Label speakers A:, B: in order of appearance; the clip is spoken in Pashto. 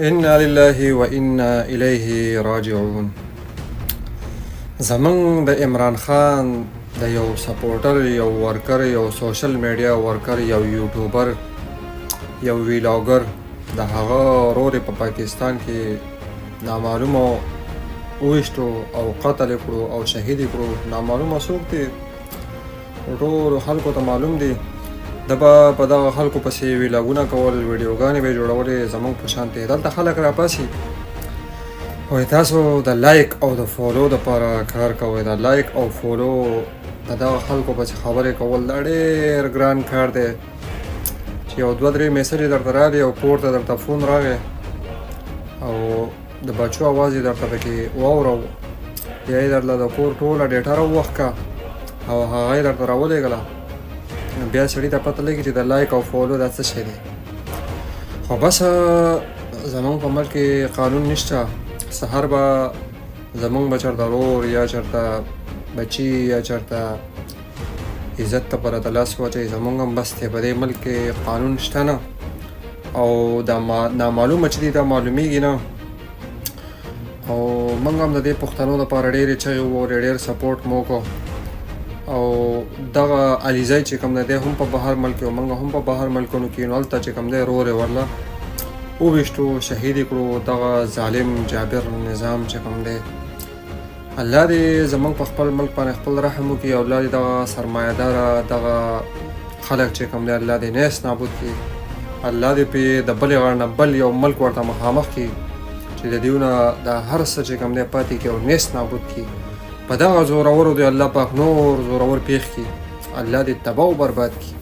A: اناللہ وانا الیہ راجعون. زمون د عمران خان د یو سپورټر، یو ورکر، یو سوشل میډیا ورکر، یو یوټیوبر، یو ویلاګر د هغه ورور په پاکستان کې نامعلوم وویشتو او قتل کړو او شهید کړو. نامعلومه څوک دی ټولو خلکو ته معلوم دی. د به په دغه خلکو پسې ویلاګونه کول، ویډیوګانې به یې جوړولې زموږ په شانتې. دلته خلک راپاسي وایي تاسو د لایک او د فولو دپاره کار کوئ. د لایک او فولو د دغه خلکو پسې خبرې کول دا ډېر ګران کار دی چې یو دوه درې میسج یې درته راغلي او کور ته درته فون راغی او د بچو اواز یې درته پکې واورو، یا یې درله د کور ټوله ډیټا راووښکه او هغه یې درته راولېږله. بیا سړي ته پته لګي چې د لایک او فولو دا څه شی دی. خو بس زمونږ په ملک کې قانون نشته. سهار به زمونږ به چېرته ورور یا چېرته بچي یا چېرته عزت ته پره د لاس واچوي. زمونږ هم بس دی، په دې ملک کې قانون شته نه او دا نامعلومه چې دی دا معلومیږي نه. او موږ هم د دې پښتنو دپاره ډېرې چغې ووهلې، ډېر سپورټ مو وکړو. او دغه علیزی چې کوم دی هم په بهر ملک او موږ هم په بهر ملکونو کې نو هلته چې کوم دی ورور یې ورله وویشتو، شهید یې کړو. دغه ظالم جابر نظام چې کوم دی، الله دې زموږ په خپل ملک باندې خپل رحم وکړي او الله دې دغه سرمایه داره دغه خلک چې کوم دی الله دې نیست نابود کړي. الله دې پې د بلې غاړه نه بل یو ملک ورته مخامخ کړي چې د دیونه د هر څه چې کوم دی پاتې کړي او نیست نابود کړي. په دغه زورورو دی الله پاک نور زورور پیښ کړي، الله دې تباه و برباد کړي.